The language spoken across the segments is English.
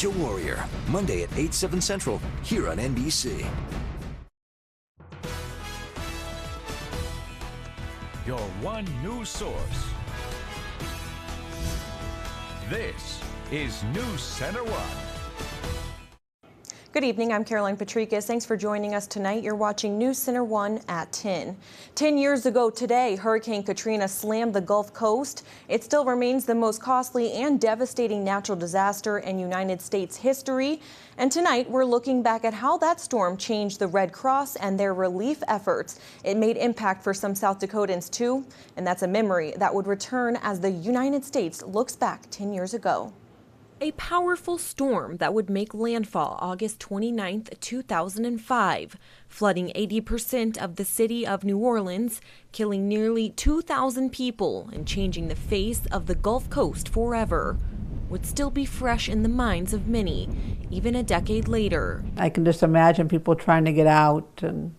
Ninja Warrior, Monday at 8, 7 Central, here on NBC. Your one news source. This is NewsCenter1. Good evening, I'm Caroline Patricus. Thanks for joining us tonight. You're watching NewsCenter1 at 10. 10 years ago today, Hurricane Katrina slammed the Gulf Coast. It still remains the most costly and devastating natural disaster in United States history. And tonight, we're looking back at how that storm changed the Red Cross and their relief efforts. It made impact for some South Dakotans too, and that's a memory that would return as the United States looks back 10 years ago. A powerful storm that would make landfall August 29, 2005, flooding 80% of the city of New Orleans, killing nearly 2,000 people and changing the face of the Gulf Coast forever, would still be fresh in the minds of many, even a decade later. I can just imagine people trying to get out, and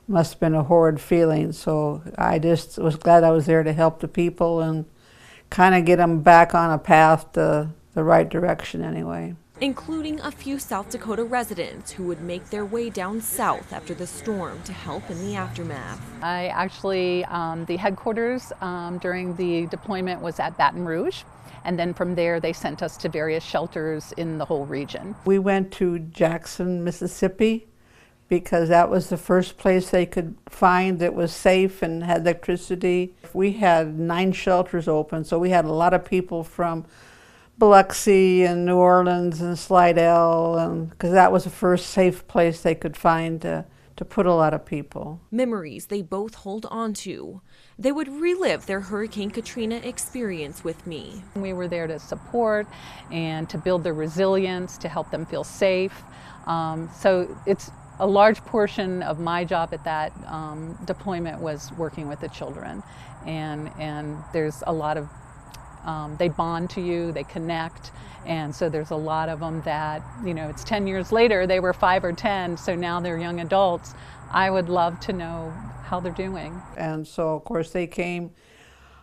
it must have been a horrid feeling. So I just was glad I was there to help the people and kind of get them back on a path to the right direction anyway. Including a few South Dakota residents who would make their way down south after the storm to help in the aftermath. I actually, the headquarters during the deployment was at Baton Rouge, and then from there they sent us to various shelters in the whole region. We went to Jackson, Mississippi, because that was the first place they could find that was safe and had electricity. We had 9 shelters open, so we had a lot of people from Biloxi and New Orleans and Slidell, and because that was the first safe place they could find to put a lot of people. Memories they both hold on to. They would relive their Hurricane Katrina experience with me. We were there to support and to build their resilience, to help them feel safe. So it's a large portion of my job at that deployment was working with the children, and there's a lot of they bond to you, they connect, and so there's a lot of them that, you know, it's 10 years later, they were 5 or 10, so now they're young adults. I would love to know how they're doing. And so, of course, they came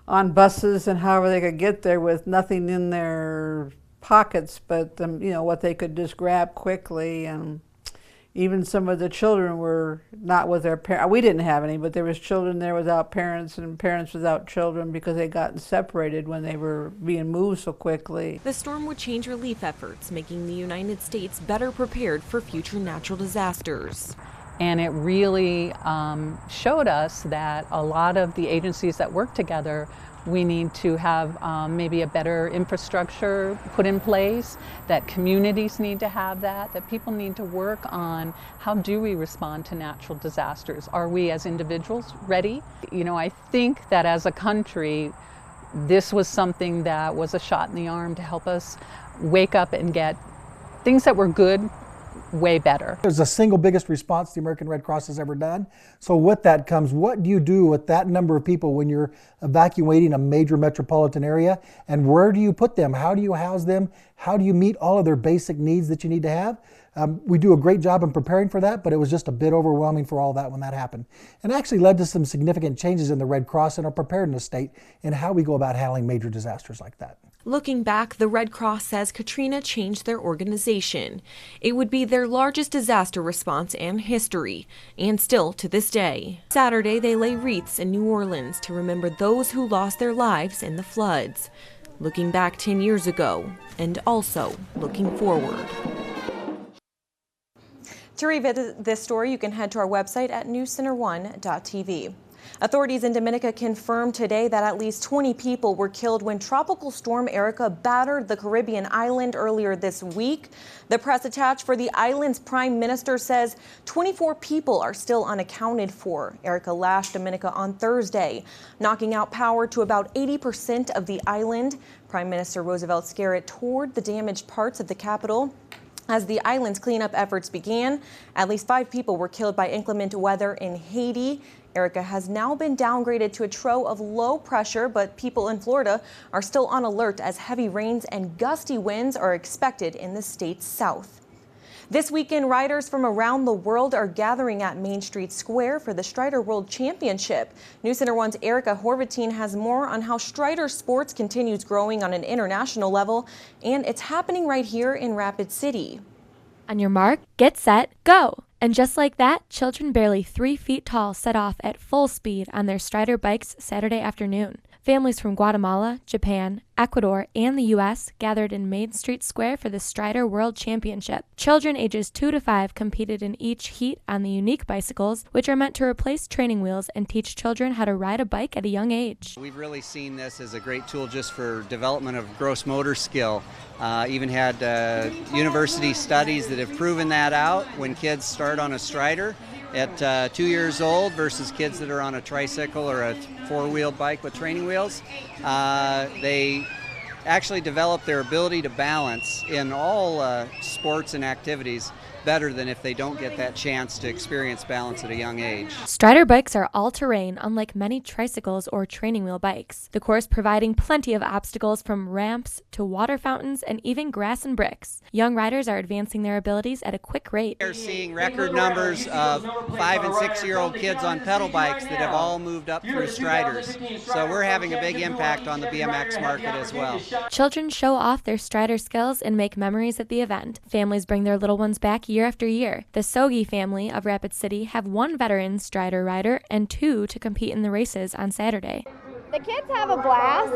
on buses and however they could get there with nothing in their pockets but, you know, what they could just grab quickly. And even some of the children were not with their parents. We didn't have any, but there was children there without parents and parents without children because they gotten separated when they were being moved so quickly. The storm would change relief efforts, making the United States better prepared for future natural disasters. And it really showed us that a lot of the agencies that work together, we need to have maybe a better infrastructure put in place, that communities need to have that people need to work on how do we respond to natural disasters. Are we as individuals ready? You know, I think that as a country, this was something that was a shot in the arm to help us wake up and get things that were good way better. It was the single biggest response the American Red Cross has ever done. So with that comes, what do you do with that number of people when you're evacuating a major metropolitan area? And where do you put them? How do you house them? How do you meet all of their basic needs that you need to have? We do a great job in preparing for that, but it was just a bit overwhelming for all that when that happened. And actually led to some significant changes in the Red Cross and our preparedness state in how we go about handling major disasters like that. Looking back, the Red Cross says Katrina changed their organization. It would be their largest disaster response in history, and still to this day. Saturday, they lay wreaths in New Orleans to remember those who lost their lives in the floods. Looking back 10 years ago, and also looking forward. To revisit this story, you can head to our website at newscenter1.tv. Authorities in Dominica confirmed today that at least 20 people were killed when Tropical Storm Erica battered the Caribbean island earlier this week. The press attached for the island's prime minister says 24 people are still unaccounted for. Erica lashed Dominica on Thursday, knocking out power to about 80% of the island. Prime Minister Roosevelt Scarrett toured the damaged parts of the capital. As the island's cleanup efforts began, at least 5 people were killed by inclement weather in Haiti. Erica has now been downgraded to a trough of low pressure, but people in Florida are still on alert as heavy rains and gusty winds are expected in the state's south. This weekend, riders from around the world are gathering at Main Street Square for the Strider World Championship. NewsCenter1's Erica Horvatine has more on how Strider sports continues growing on an international level, and it's happening right here in Rapid City. On your mark, get set, go! And just like that, children barely 3 feet tall set off at full speed on their Strider bikes Saturday afternoon. Families from Guatemala, Japan, Ecuador, and the U.S. gathered in Main Street Square for the Strider World Championship. Children ages 2 to 5 competed in each heat on the unique bicycles, which are meant to replace training wheels and teach children how to ride a bike at a young age. We've really seen this as a great tool just for development of gross motor skill. Even had university studies that have proven that out when kids start on a Strider at 2 years old versus kids that are on a tricycle or a four-wheeled bike with training wheels. They actually develop their ability to balance in all sports and activities better than if they don't get that chance to experience balance at a young age. Strider bikes are all-terrain, unlike many tricycles or training wheel bikes. The course providing plenty of obstacles from ramps to water fountains and even grass and bricks. Young riders are advancing their abilities at a quick rate. We're seeing record numbers of 5 and 6-year-old kids on pedal bikes that have all moved up through Striders. So we're having a big impact on the BMX market as well. Children show off their Strider skills and make memories at the event. Families bring their little ones back year after year. The Sogi family of Rapid City have 1 veteran Strider rider and 2 to compete in the races on Saturday. The kids have a blast,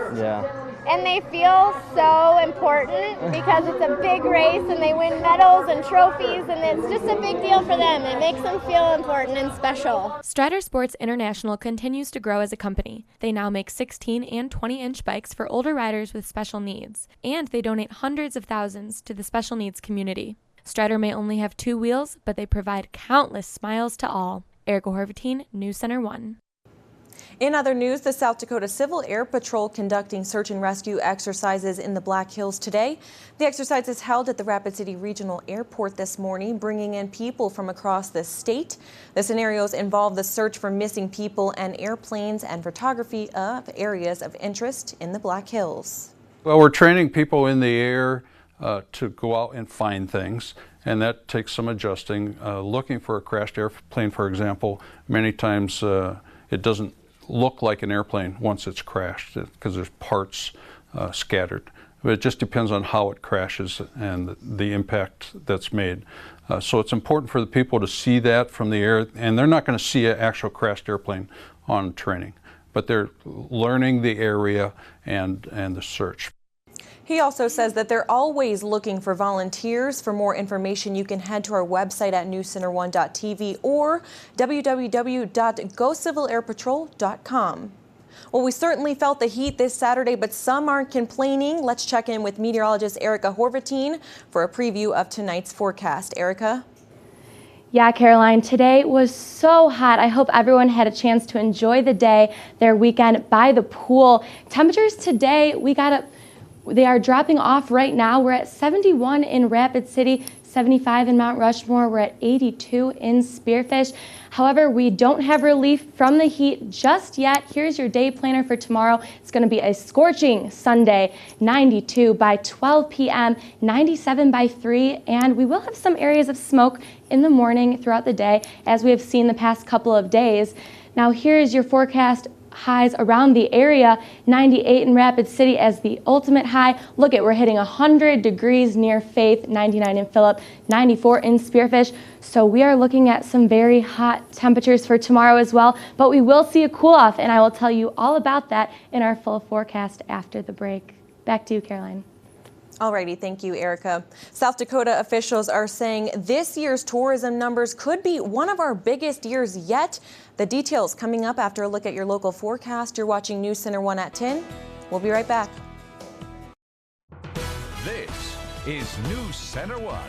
and they feel so important because it's a big race and they win medals and trophies, and it's just a big deal for them. It makes them feel important and special. Strider Sports International continues to grow as a company. They now make 16 and 20-inch bikes for older riders with special needs, and they donate hundreds of thousands to the special needs community. Strider may only have 2 wheels, but they provide countless smiles to all. Erica Horvatine, NewsCenter1. In other news, the South Dakota Civil Air Patrol conducting search and rescue exercises in the Black Hills today. The exercise is held at the Rapid City Regional Airport this morning, bringing in people from across the state. The scenarios involve the search for missing people and airplanes and photography of areas of interest in the Black Hills. Well, we're training people in the air to go out and find things, and that takes some adjusting. Looking for a crashed airplane, for example, many times it doesn't look like an airplane once it's crashed because there's parts scattered. But it just depends on how it crashes and the impact that's made. So it's important for the people to see that from the air, and they're not going to see an actual crashed airplane on training, but they're learning the area and the search. He also says that they're always looking for volunteers. For more information, you can head to our website at newscenter1.tv or www.gocivilairpatrol.com. Well, we certainly felt the heat this Saturday, but some aren't complaining. Let's check in with meteorologist Erica Horvatine for a preview of tonight's forecast. Erica? Yeah, Caroline, today was so hot. I hope everyone had a chance to enjoy the day, their weekend by the pool. Temperatures today, they are dropping off right now. We're at 71 in Rapid City, 75 in Mount Rushmore. We're at 82 in Spearfish. However, we don't have relief from the heat just yet. Here's your day planner for tomorrow. It's going to be a scorching Sunday, 92 by 12 p.m., 97 by 3, and we will have some areas of smoke in the morning throughout the day, as we have seen the past couple of days. Now, here's your forecast. Highs around the area, 98 in Rapid City as the ultimate high. Look at, we're hitting 100 degrees near Faith, 99 in Phillip, 94 in Spearfish. So we are looking at some very hot temperatures for tomorrow as well, but we will see a cool off, and I will tell you all about that in our full forecast after the break. Back to you, Caroline. Alrighty, thank you, Erica. South Dakota officials are saying this year's tourism numbers could be one of our biggest years yet. The details coming up after a look at your local forecast. You're watching NewsCenter1 at 10. We'll be right back. This is NewsCenter1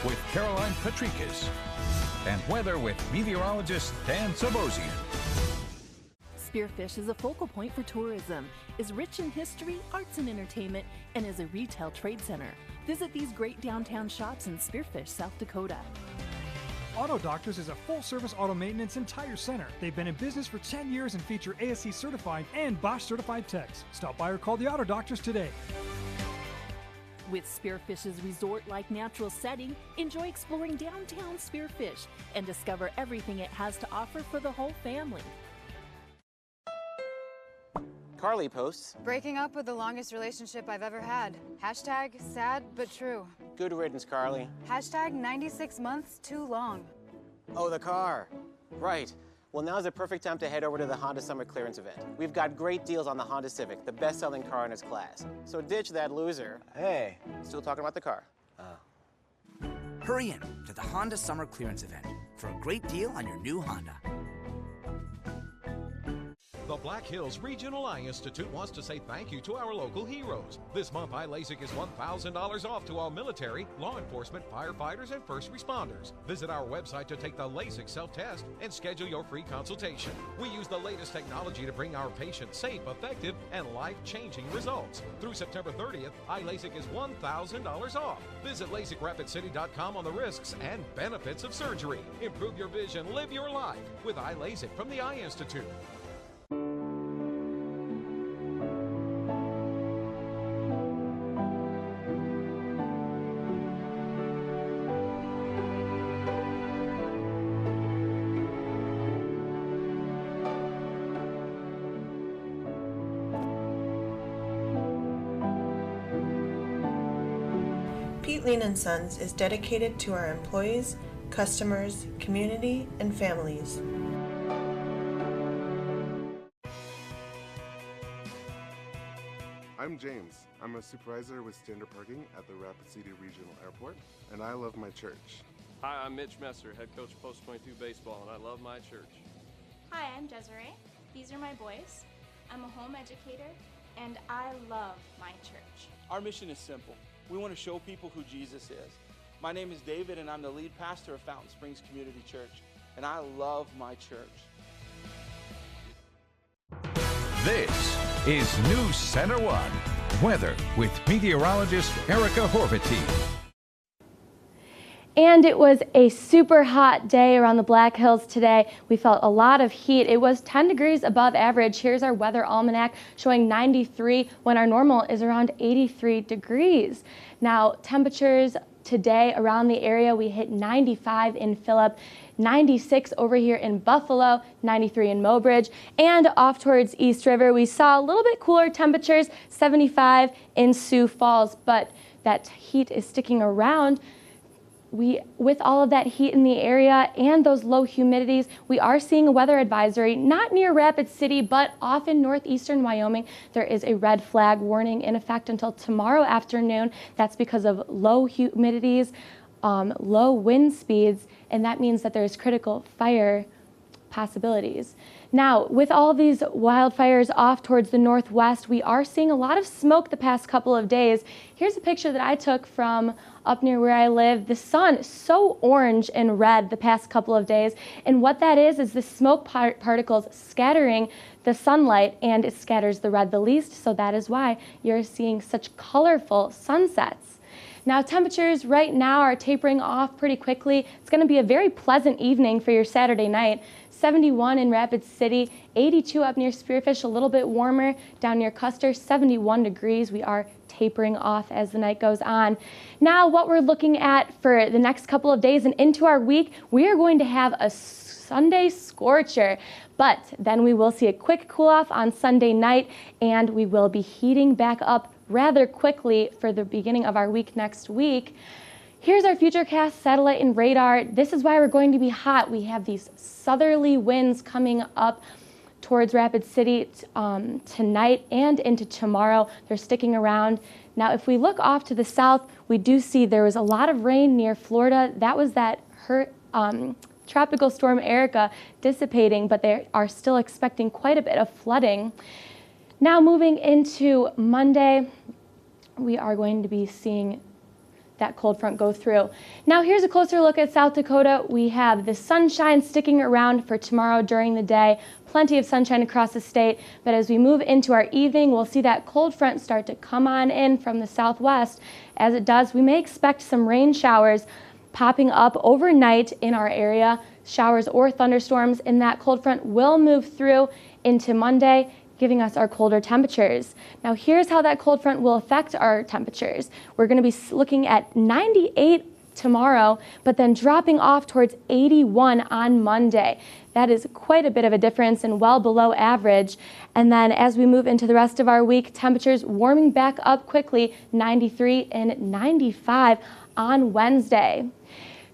with Caroline Patrikas and weather with meteorologist Dan Sabozian. Spearfish is a focal point for tourism, is rich in history, arts, and entertainment, and is a retail trade center. Visit these great downtown shops in Spearfish, South Dakota. Auto Doctors is a full-service auto maintenance and tire center. They've been in business for 10 years and feature ASE certified and Bosch certified techs. Stop by or call the Auto Doctors today. With Spearfish's resort-like natural setting, enjoy exploring downtown Spearfish and discover everything it has to offer for the whole family. Carly posts, breaking up with the longest relationship I've ever had. Hashtag sad but true. good riddance, Carly. Hashtag 96 months too long. Oh, the car. Right. Well, now's the perfect time to head over to the Honda Summer Clearance event. We've got great deals on the Honda Civic, the best-selling car in its class. So ditch that loser. Hey. Still talking about the car. Hurry in to the Honda Summer Clearance event for a great deal on your new Honda. The Black Hills Regional Eye Institute wants to say thank you to our local heroes. This month, eye LASIK is $1,000 off to all military, law enforcement, firefighters, and first responders. Visit our website to take the LASIK self-test and schedule your free consultation. We use the latest technology to bring our patients safe, effective, and life-changing results. Through September 30th, eye LASIK is $1,000 off. Visit LASIKRapidCity.com on the risks and benefits of surgery. Improve your vision, live your life with eye LASIK from the Eye Institute. Lean & Sons is dedicated to our employees, customers, community, and families. I'm James. I'm a supervisor with standard parking at the Rapid City Regional Airport, and I love my church. Hi, I'm Mitch Messer, head coach of Post 22 Baseball, and I love my church. Hi, I'm Desiree. These are my boys. I'm a home educator, and I love my church. Our mission is simple. We want to show people who Jesus is. My name is David, and I'm the lead pastor of Fountain Springs Community Church, and I love my church. This is NewsCenter1 Weather with meteorologist Erica Horvity. And it was a super hot day around the Black Hills today. We felt a lot of heat. It was 10 degrees above average. Here's our weather almanac showing 93 when our normal is around 83 degrees. Now, temperatures today around the area, we hit 95 in Phillip, 96 over here in Buffalo, 93 in Mobridge, and off towards East River, we saw a little bit cooler temperatures, 75 in Sioux Falls, but that heat is sticking around. With all of that heat in the area and those low humidities, we are seeing a weather advisory, not near Rapid City, but off in northeastern Wyoming. There is a red flag warning in effect until tomorrow afternoon. That's because of low humidities, low wind speeds, and that means that there's critical fire possibilities. Now, with all these wildfires off towards the northwest, we are seeing a lot of smoke the past couple of days. Here's a picture that I took from up near where I live. The sun is so orange and red the past couple of days, and what that is the smoke particles scattering the sunlight, and it scatters the red the least, so that is why you're seeing such colorful sunsets. Now, temperatures right now are tapering off pretty quickly. It's going to be a very pleasant evening for your Saturday night. 71 in Rapid City, 82 up near Spearfish, a little bit warmer down near Custer, 71 degrees. We are tapering off as the night goes on. Now, what we're looking at for the next couple of days and into our week, we are going to have a Sunday scorcher, but then we will see a quick cool off on Sunday night, and we will be heating back up rather quickly for the beginning of our week next week. Here's our Futurecast satellite and radar. This is why we're going to be hot. We have these southerly winds coming up towards Rapid City tonight and into tomorrow. They're sticking around. Now, if we look off to the south, we do see there was a lot of rain near Florida. That was that Tropical Storm Erica dissipating, but they are still expecting quite a bit of flooding. Now, moving into Monday, we are going to be seeing that cold front go through. Now, here's a closer look at South Dakota. We have the sunshine sticking around for tomorrow during the day. Plenty of sunshine across the state, but as we move into our evening, we'll see that cold front start to come on in from the southwest. As it does, we may expect some rain showers popping up overnight in our area, showers or thunderstorms, and that cold front will move through into Monday. giving us our colder temperatures. Now here's how that cold front will affect our temperatures. We're going to be looking at 98 tomorrow, but then dropping off towards 81 on Monday. That is quite a bit of a difference and well below average. And then as we move into the rest of our week, temperatures warming back up quickly, 93 and 95 on Wednesday.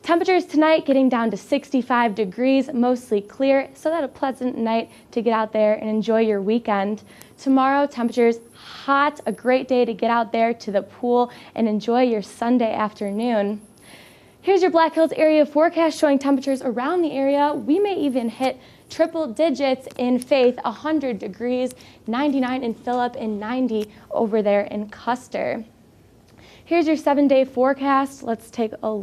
Temperatures tonight getting down to 65 degrees, mostly clear, so that's a pleasant night to get out there and enjoy your weekend. Tomorrow, temperatures hot, a great day to get out there to the pool and enjoy your Sunday afternoon. Here's your Black Hills area forecast showing temperatures around the area. We may even hit triple digits in Faith, 100 degrees, 99 in Phillip, and 90 over there in Custer. Here's your 7-day forecast. Let's take a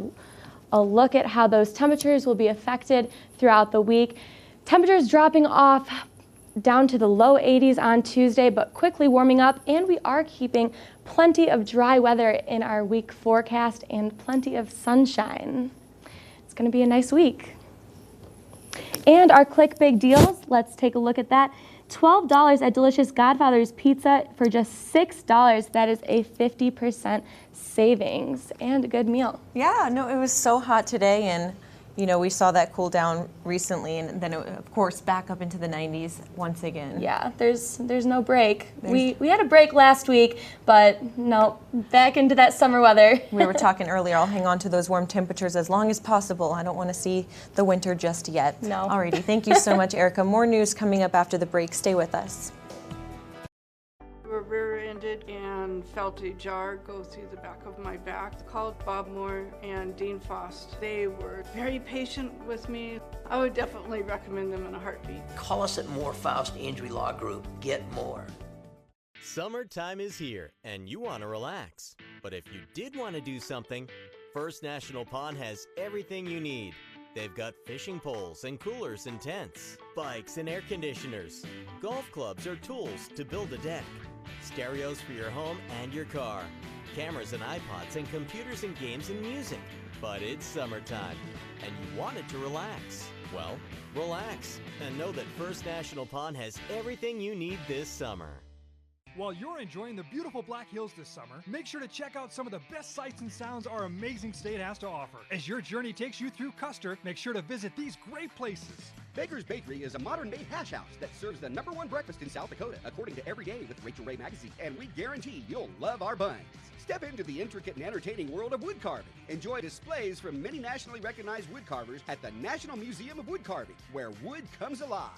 look at how those temperatures will be affected throughout the week. Temperatures dropping off down to the low 80s on Tuesday, but quickly warming up, and we are keeping plenty of dry weather in our week forecast and plenty of sunshine. It's going to be a nice week. And our Click Big Deals, let's take a look at that. $12 at Delicious Godfather's Pizza for just $6. That is a 50% savings and a good meal. Yeah, no, it was so hot today, and you know, we saw that cool down recently, and then it, of course back up into the 90s once again. Yeah, there's no break. We had a break last week, but no, back into that summer weather. We were talking earlier, I'll hang on to those warm temperatures as long as possible. I don't want to see the winter just yet. No. Alrighty, thank you so much, Erica. More news coming up after the break. Stay with us. We were rear-ended and felt a jar go through the back of my back. Called Bob Moore and Dean Faust. They were very patient with me. I would definitely recommend them in a heartbeat. Call us at Moore Faust Injury Law Group. Get more. Summertime is here and you want to relax. But if you did want to do something, First National Pond has everything you need. They've got fishing poles and coolers and tents, bikes and air conditioners, golf clubs or tools to build a deck, stereos for your home and your car, cameras and iPods and computers and games and music. But it's summertime and you wanted to relax. Well, relax and know that First National Pond has everything you need this summer. While you're enjoying the beautiful Black Hills this summer, make sure to check out some of the best sights and sounds our amazing state has to offer. As your journey takes you through Custer, make sure to visit these great places. Baker's Bakery is a modern-day hash house that serves the #1 breakfast in South Dakota, according to Every Day with Rachel Ray Magazine, and we guarantee you'll love our buns. Step into the intricate and entertaining world of wood carving. Enjoy displays from many nationally recognized wood carvers at the National Museum of Wood Carving, where wood comes alive.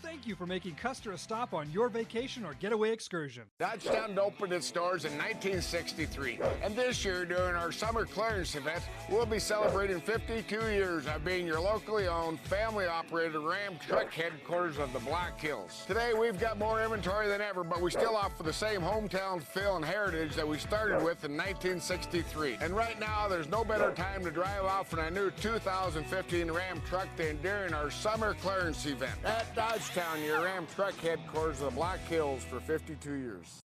Thank you for making Custer a stop on your vacation or getaway excursion. Dodgetown opened its doors in 1963, and this year during our summer clearance event, we'll be celebrating 52 years of being your locally owned, family-operated Ram truck headquarters of the Black Hills. Today we've got more inventory than ever, but we still offer the same hometown feel and heritage that we started with in 1963. And right now, there's no better time to drive out for a new 2015 Ram truck than during our summer clearance event. At Dodgetown, your Ram truck headquarters of the Black Hills for 52 years.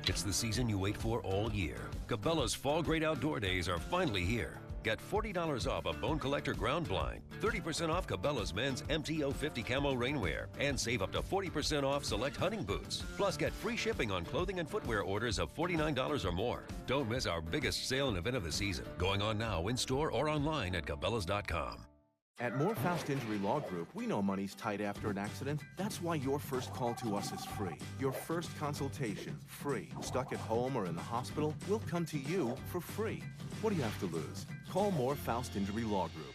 It's the season you wait for all year. Cabela's Fall Great Outdoor Days are finally here. Get $40 off a Bone Collector ground blind, 30% off Cabela's men's MTO50 camo rainwear, and save up to 40% off select hunting boots. Plus, get free shipping on clothing and footwear orders of $49 or more. Don't miss our biggest sale and event of the season, going on now in store or online at Cabela's.com. At Moore Faust Injury Law Group, we know money's tight after an accident. That's why your first call to us is free. Your first consultation, free. Stuck at home or in the hospital, we'll come to you for free. What do you have to lose? Call Moore Faust Injury Law Group.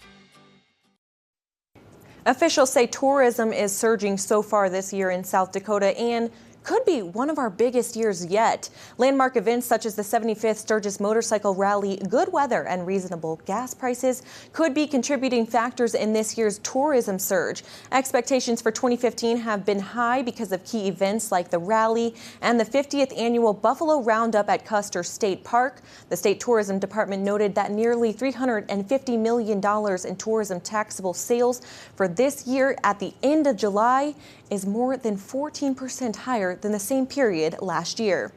Officials say tourism is surging so far this year in South Dakota and could be one of our biggest years yet. Landmark events such as the 75th Sturgis Motorcycle Rally, good weather, and reasonable gas prices could be contributing factors in this year's tourism surge. Expectations for 2015 have been high because of key events like the rally and the 50th annual Buffalo Roundup at Custer State Park. The state tourism department noted that nearly $350 million in tourism taxable sales for this year at the end of July is more than 14% higher than the same period last year.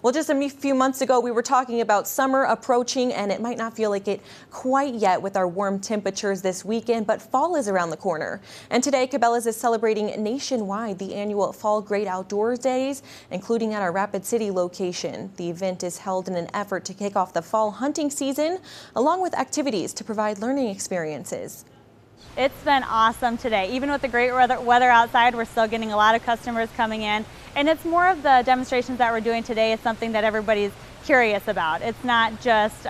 Well, just a few months ago, we were talking about summer approaching, and it might not feel like it quite yet with our warm temperatures this weekend, but fall is around the corner. And today, Cabela's is celebrating nationwide the annual Fall Great Outdoors Days, including at our Rapid City location. The event is held in an effort to kick off the fall hunting season, along with activities to provide learning experiences. It's been awesome today. Even with the great weather outside, we're still getting a lot of customers coming in. And it's more of the demonstrations that we're doing today is something that everybody's curious about. It's not just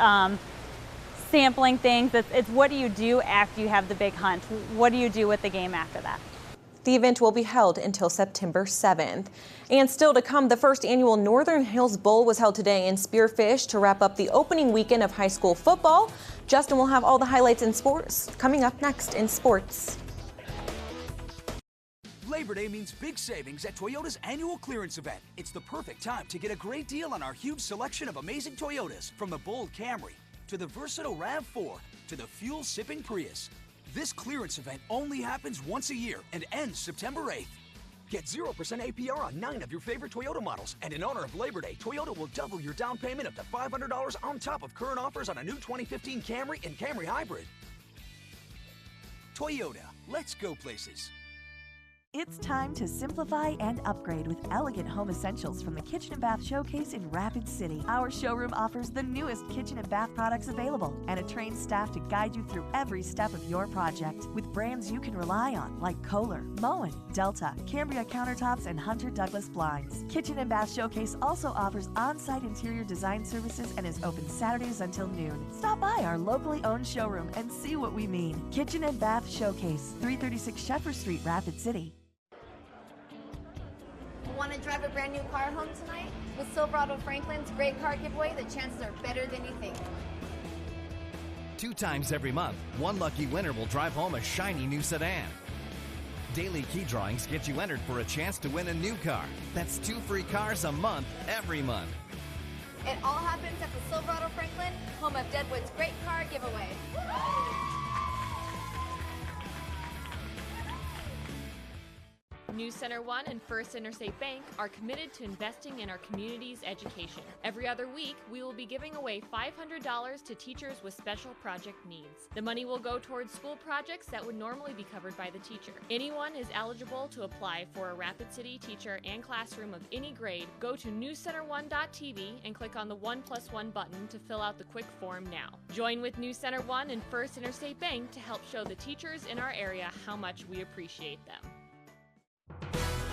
sampling things. It's what do you do after you have the big hunt? What do you do with the game after that? The event will be held until September 7th. And still to come, the first annual Northern Hills Bowl was held today in Spearfish to wrap up the opening weekend of high school football. Justin will have all the highlights in sports coming up next in sports. Labor Day means big savings at Toyota's annual clearance event. It's the perfect time to get a great deal on our huge selection of amazing Toyotas, from the bold Camry to the versatile RAV4 to the fuel-sipping Prius. This clearance event only happens once a year and ends September 8th. Get 0% APR on 9 of your favorite Toyota models, and in honor of Labor Day, Toyota will double your down payment up to $500 on top of current offers on a new 2015 Camry and Camry Hybrid. Toyota, let's go places. It's time to simplify and upgrade with elegant home essentials from the Kitchen and Bath Showcase in Rapid City. Our showroom offers the newest kitchen and bath products available and a trained staff to guide you through every step of your project with brands you can rely on like Kohler, Moen, Delta, Cambria countertops, and Hunter Douglas blinds. Kitchen and Bath Showcase also offers on-site interior design services and is open Saturdays until noon. Stop by our locally owned showroom and see what we mean. Kitchen and Bath Showcase, 336 Sheffer Street, Rapid City. Want to drive a brand new car home tonight? With Silverado Franklin's great car giveaway, the chances are better than you think. 2 times every month, one lucky winner will drive home a shiny new sedan. Daily key drawings get you entered for a chance to win a new car. That's 2 free cars a month, every month. It all happens at the Silverado Franklin, home of Deadwood's great car giveaway. NewsCenter1 and First Interstate Bank are committed to investing in our community's education. Every other week, we will be giving away $500 to teachers with special project needs. The money will go towards school projects that would normally be covered by the teacher. Anyone is eligible to apply for a Rapid City teacher and classroom of any grade. Go to newscenter1.tv and click on the 1+1 button to fill out the quick form now. Join with NewsCenter1 and First Interstate Bank to help show the teachers in our area how much we appreciate them.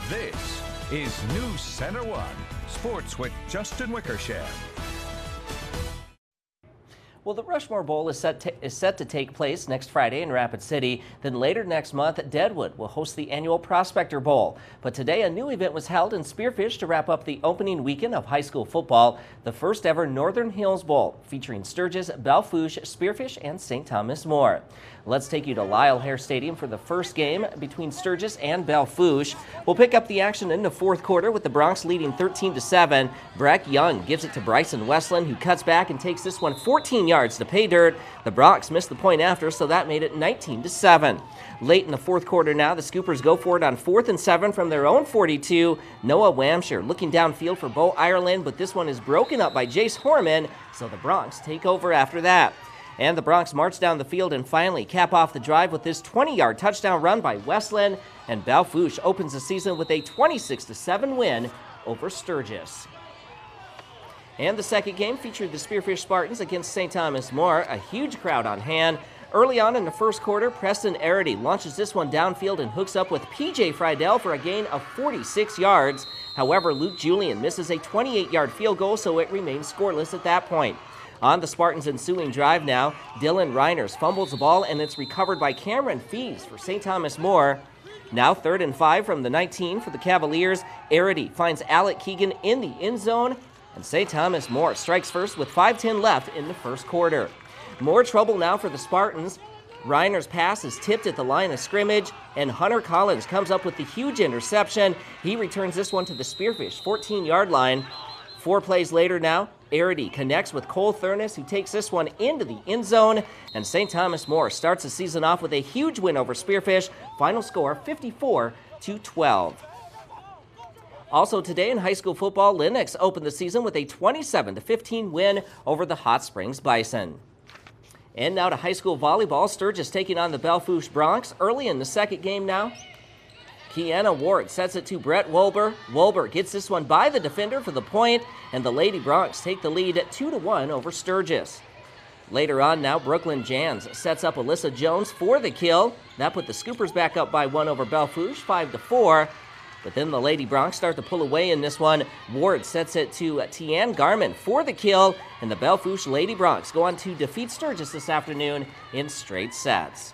This is NewsCenter1 Sports with Justin Wickersham. Well, the Rushmore Bowl is set to take place next Friday in Rapid City. Then later next month, Deadwood will host the annual Prospector Bowl. But today, a new event was held in Spearfish to wrap up the opening weekend of high school football, the first ever Northern Hills Bowl, featuring Sturgis, Belle Fourche, Spearfish, and St. Thomas More. Let's take you to Lyle Hare Stadium for the first game between Sturgis and Belle Fourche. We'll pick up the action in the fourth quarter with the Broncs leading 13-7. Breck Young gives it to Bryson Westland, who cuts back and takes this one 14 yards to pay dirt. The Broncs missed the point after, so that made it 19-7. Late in the fourth quarter now, the Scoopers go for it on 4th and 7 from their own 42. Noah Wamshire looking downfield for Bo Ireland, but this one is broken up by Jace Horman, so the Broncs take over after that. And the Broncs march down the field and finally cap off the drive with this 20-yard touchdown run by Westland, and Belle Fourche opens the season with a 26-7 win over Sturgis. And the second game featured the Spearfish Spartans against St. Thomas More, a huge crowd on hand. Early on in the first quarter, Preston Arity launches this one downfield and hooks up with P.J. Friedel for a gain of 46 yards. However, Luke Julian misses a 28-yard field goal, so it remains scoreless at that point. On the Spartans' ensuing drive now, Dylan Reiners fumbles the ball, and it's recovered by Cameron Fees for St. Thomas More. Now 3rd and 5 from the 19 for the Cavaliers. Arity finds Alec Keegan in the end zone, and St. Thomas More strikes first with 5:10 left in the first quarter. More trouble now for the Spartans. Reiner's pass is tipped at the line of scrimmage, and Hunter Collins comes up with the huge interception. He returns this one to the Spearfish 14-yard line. 4 plays later now, Arity connects with Cole Thurnis, who takes this one into the end zone, and St. Thomas More starts the season off with a huge win over Spearfish. Final score 54-12. Also today in high school football, Lennox opened the season with a 27-15 win over the Hot Springs Bison. And now to high school volleyball. Sturgis taking on the Belle-Fourche Bronx early in the second game now. Kiana Ward sets it to Brett Wolber. Wolber gets this one by the defender for the point, and the Lady Bronx take the lead at 2-1 over Sturgis. Later on now, Brooklyn Jans sets up Alyssa Jones for the kill. That put the Scoopers back up by 1 over Belle-Fourche, 5-4. But then the Lady Bronx start to pull away in this one. Ward sets it to Tianne Garman for the kill, and the Belle-Fourche Lady Bronx go on to defeat Sturgis this afternoon in straight sets.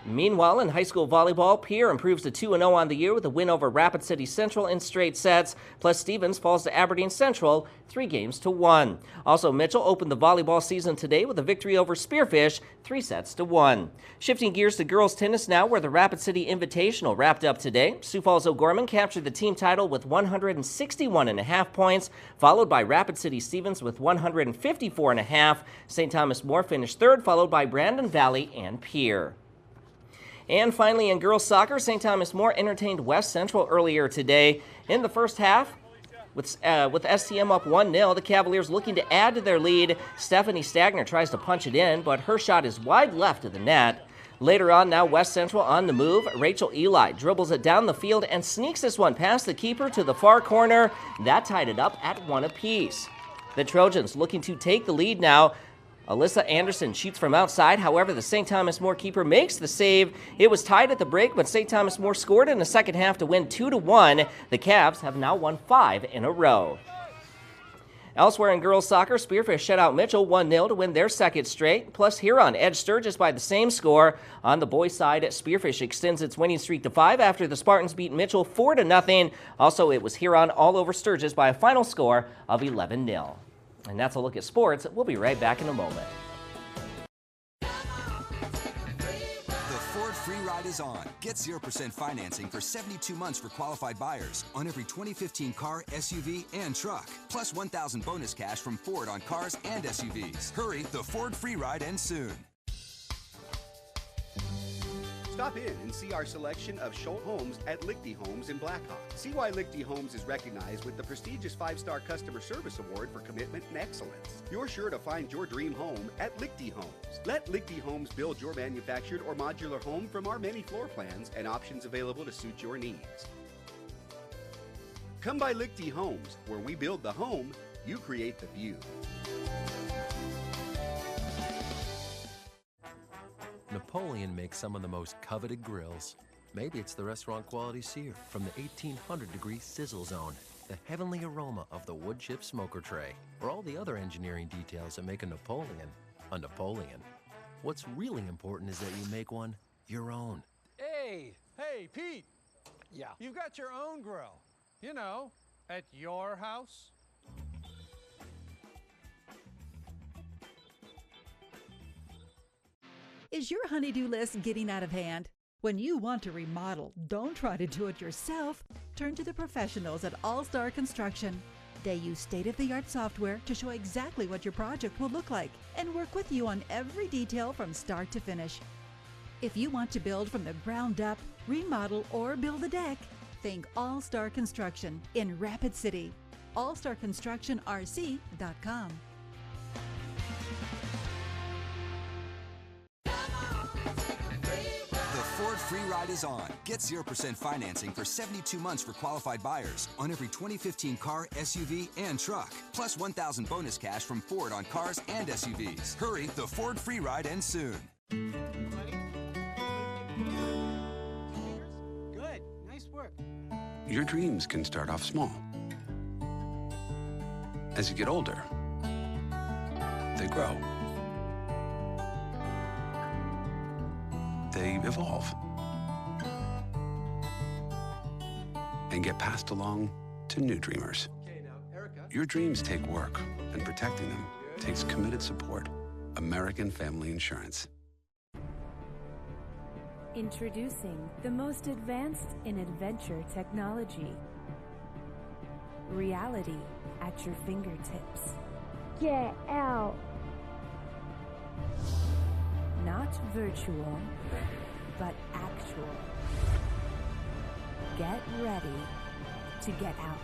Meanwhile, in high school volleyball, Pierre improves to 2-0 on the year with a win over Rapid City Central in straight sets, plus Stevens falls to Aberdeen Central 3-1. Also, Mitchell opened the volleyball season today with a victory over Spearfish 3-1. Shifting gears to girls tennis now, where the Rapid City Invitational wrapped up today. Sioux Falls O'Gorman captured the team title with 161.5 points, followed by Rapid City Stevens with 154.5. St. Thomas More finished third, followed by Brandon Valley and Pierre. And finally, in girls soccer, St. Thomas More entertained West Central earlier today. In the first half, with STM up 1-0, the Cavaliers looking to add to their lead. Stephanie Stagner tries to punch it in, but her shot is wide left of the net. Later on now, West Central on the move. Rachel Eli dribbles it down the field and sneaks this one past the keeper to the far corner. That tied it up at 1 apiece. The Trojans looking to take the lead now. Alyssa Anderson shoots from outside. However, the St. Thomas More keeper makes the save. It was tied at the break, but St. Thomas More scored in the second half to win 2-1. The Cavs have now won 5 in a row. Elsewhere in girls soccer, Spearfish shut out Mitchell 1-0 to win their second straight. Plus, Huron edged Sturgis by the same score. On the boys' side, Spearfish extends its winning streak to 5 after the Spartans beat Mitchell 4-0. Also, it was Huron all over Sturgis by a final score of 11-0. And that's a look at sports. We'll be right back in a moment. The Ford Free Ride is on. Get 0% financing for 72 months for qualified buyers on every 2015 car, SUV, and truck. Plus 1,000 bonus cash from Ford on cars and SUVs. Hurry, the Ford Free Ride ends soon. Stop in and see our selection of Schultz homes at Lichty Homes in Blackhawk. See why Lichty Homes is recognized with the prestigious 5-star Customer Service Award for commitment and excellence. You're sure to find your dream home at Lichty Homes. Let Lichty Homes build your manufactured or modular home from our many floor plans and options available to suit your needs. Come by Lichty Homes, where we build the home, you create the view. Napoleon makes some of the most coveted grills. Maybe it's the restaurant quality sear from the 1800-degree sizzle zone, the heavenly aroma of the wood chip smoker tray, or all the other engineering details that make a Napoleon a Napoleon. What's really important is that you make one your own. Hey, Pete. Yeah. You've got your own grill, you know, at your house. Is your honey-do list getting out of hand? When you want to remodel, don't try to do it yourself. Turn to the professionals at All-Star Construction. They use state-of-the-art software to show exactly what your project will look like and work with you on every detail from start to finish. If you want to build from the ground up, remodel, or build a deck, think All-Star Construction in Rapid City. allstarconstructionrc.com. Ford Free Ride is on. Get 0% financing for 72 months for qualified buyers on every 2015 car, SUV, and truck. Plus 1,000 bonus cash from Ford on cars and SUVs. Hurry, the Ford Free Ride ends soon. Good. Nice work. Your dreams can start off small. As you get older, they grow. They evolve and get passed along to new dreamers. Your dreams take work, and protecting them takes committed support. American Family Insurance. Introducing the most advanced in adventure technology. Reality at your fingertips. Get out. Not virtual, but actual. Get ready to get out.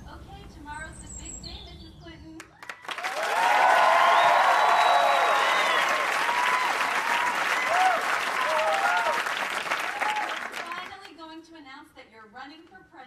Okay, tomorrow's the big day, Mrs. Clinton. Finally going to announce that you're running for president.